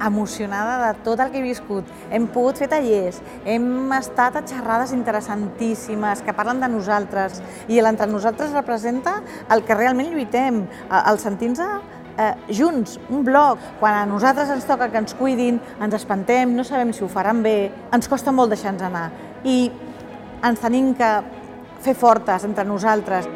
emocionada de tot el que he viscut. Hem pogut fer tallers, hem estat a xerrades interessantíssimes que parlen de nosaltres i l'entre nosaltres representa el que realment lluitem, el sentir-nos junts, un bloc. Quan a nosaltres ens toca que ens cuidin, ens espantem, no sabem si ho faran bé, ens costa molt deixar-nos anar i ens tenim que fer fortes entre nosaltres.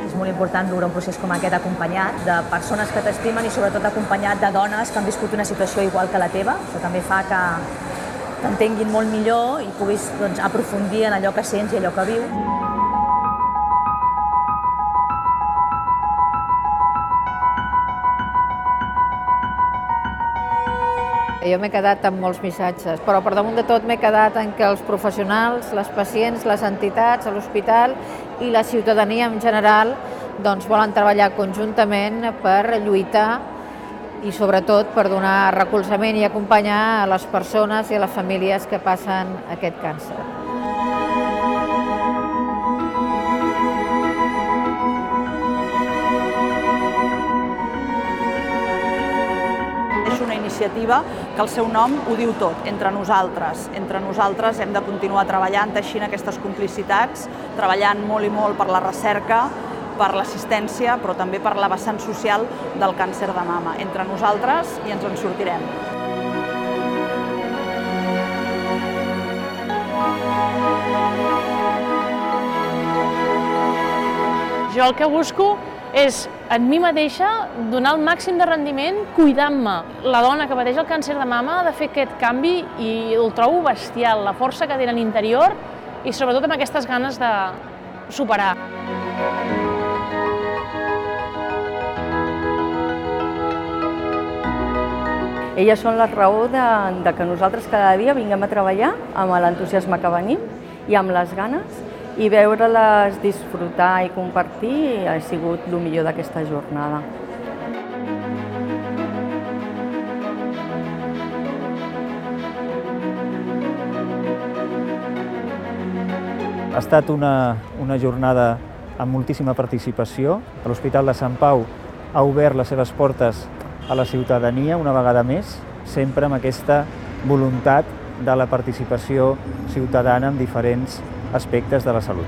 És molt important viure un procés com aquest acompanyat de persones que t'estimen i sobretot acompanyat de dones que han viscut una situació igual que la teva. Això també fa que t'entenguin molt millor i puguis aprofundir en allò que sents i allò que vius. Jo m'he quedat amb molts missatges, però per damunt de tot m'he quedat en que els professionals, les pacients, les entitats, l'hospital i la ciutadania en general volen treballar conjuntament per lluitar i sobretot per donar recolzament i acompanyar a les persones i a les famílies que passen aquest càncer. És una iniciativa que el seu nom ho diu tot, entre nosaltres. Entre nosaltres hem de continuar treballant, teixint aquestes complicitats, treballant molt i molt per la recerca, per l'assistència, però també per la vessant social del càncer de mama. Entre nosaltres i ens en sortirem. Jo el que busco és en mi mateixa donar el màxim de rendiment cuidant-me. La dona que pateix el càncer de mama ha de fer aquest canvi i el trobo bestial, la força que tenen interior i sobretot amb aquestes ganes de superar. Elles són la raó de que nosaltres cada dia vinguem a treballar amb l'entusiasme que venim i amb les ganes, i veure-les disfrutar i compartir ha sigut el millor d'aquesta jornada. Ha estat una jornada amb moltíssima participació. L'Hospital de Sant Pau ha obert les seves portes a la ciutadania una vegada més, sempre amb aquesta voluntat de la participació ciutadana en diferents aspectes de la salut.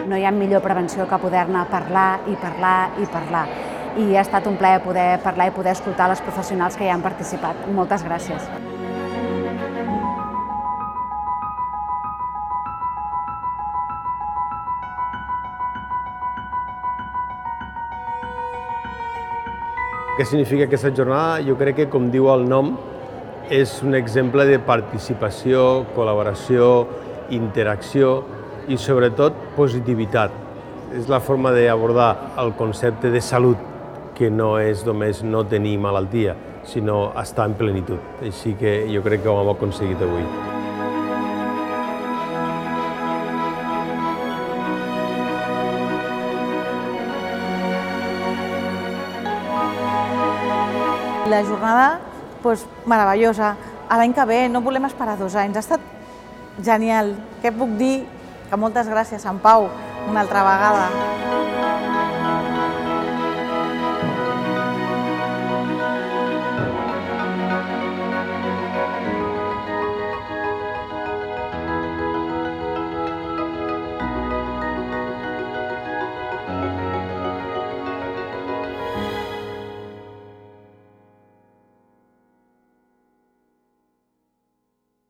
No hi ha millor prevenció que poder-ne parlar i parlar i parlar. I ha estat un plaer poder parlar i poder escoltar les professionals que hi han participat. Moltes gràcies. Què significa aquesta jornada? Jo crec que, com diu el nom, és un exemple de participació, col·laboració, interacció i, sobretot, positivitat. És la forma d'abordar el concepte de salut, que no és només no tenir malaltia, sinó estar en plenitud. Així que jo crec que ho hem aconseguit avui. La jornada, meravellosa. A l'any que ve no volem esperar 2 anys. Ha estat genial. Què puc dir? Que moltes gràcies, Sant Pau, una altra vegada.